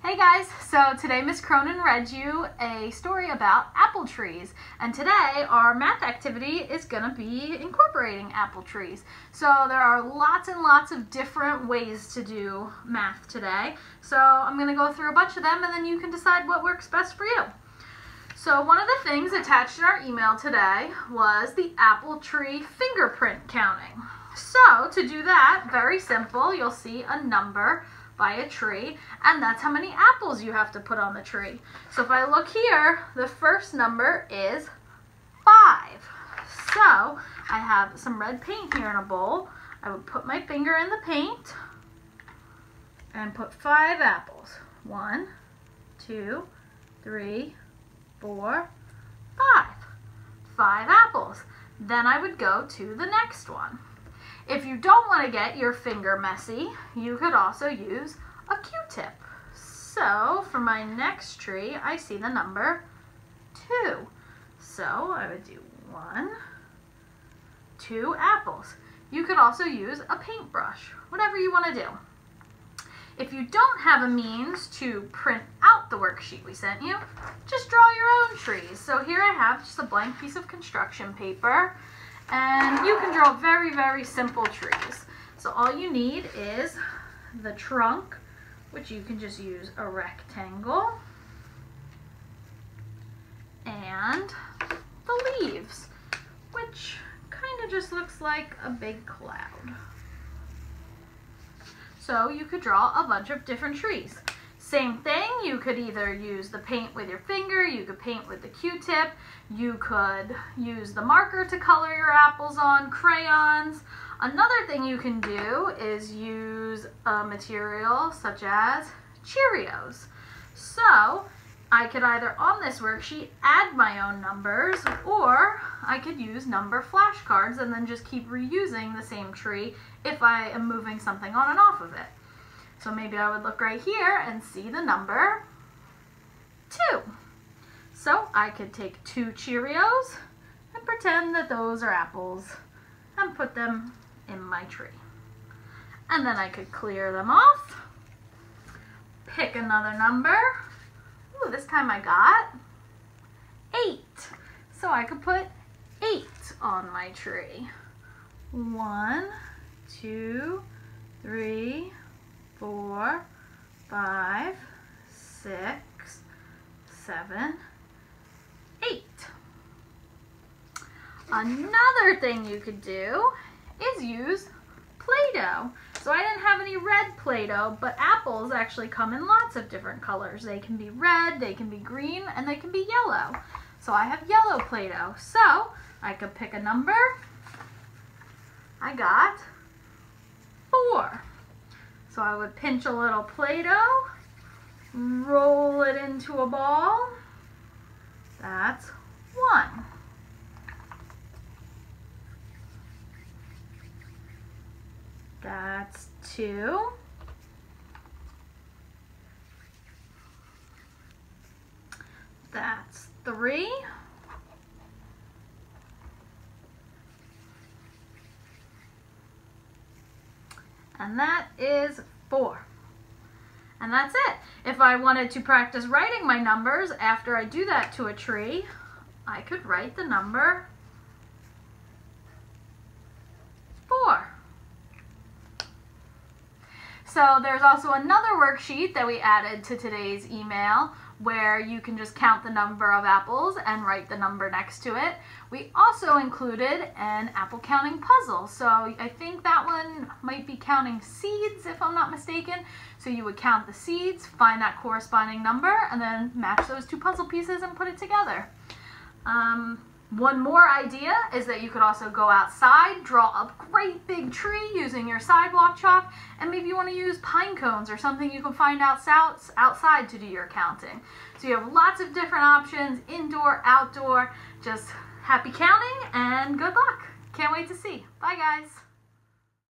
Hey guys, so today Miss Cronin read you a story about apple trees, and today our math activity is going to be incorporating apple trees. So there are lots and lots of different ways to do math today, so I'm going to go through a bunch of them and then you can decide what works best for you. So one of the things attached in our email today was the apple tree fingerprint counting. So to do that, very simple, you'll see a number by a tree, and that's how many apples you have to put on the tree. So if I look here, the first number is 5. So I have some red paint here in a bowl. I would put my finger in the paint and put 5 apples. 1, 2, 3, 4, 5. 5 apples. Then I would go to the next one. If you don't want to get your finger messy, you could also use a Q-tip. So for my next tree, I see the number 2. So I would do 1, 2 apples. You could also use a paintbrush, whatever you want to do. If you don't have a means to print out the worksheet we sent you, just draw your own trees. So here I have just a blank piece of construction paper. And you can draw very, very simple trees. So all you need is the trunk, which you can just use a rectangle, and the leaves, which kind of just looks like a big cloud. So you could draw a bunch of different trees. Same thing, you could either use the paint with your finger, you could paint with the Q-tip, you could use the marker to color your apples on, crayons. Another thing you can do is use a material such as Cheerios. So I could either on this worksheet add my own numbers, or I could use number flashcards and then just keep reusing the same tree if I am moving something on and off of it. So maybe I would look right here and see the number 2. So I could take 2 Cheerios and pretend that those are apples and put them in my tree. And then I could clear them off, pick another number. Ooh, this time I got 8. So I could put 8 on my tree. 1, 2, 3, 4, 5, 6, 7, 8. Another thing you could do is use Play-Doh. So I didn't have any red Play-Doh, but apples actually come in lots of different colors. They can be red, they can be green, and they can be yellow. So I have yellow Play-Doh. So I could pick a number. I got 4. So I would pinch a little Play-Doh, roll it into a ball. That's 1. That's 2. That's 3. And that is 4. And that's it. If I wanted to practice writing my numbers after I do that to a tree, I could write the number 4. So there's also another worksheet that we added to today's email where you can just count the number of apples and write the number next to it. We also included an apple counting puzzle. So I think that one might be counting seeds if I'm not mistaken. So you would count the seeds, find that corresponding number, and then match those 2 puzzle pieces and put it together. One more idea is that you could also go outside, draw a great big tree using your sidewalk chalk, and maybe you want to use pine cones or something you can find outside to do your counting. So you have lots of different options, indoor, outdoor. Just happy counting and good luck. Can't wait to see. Bye guys.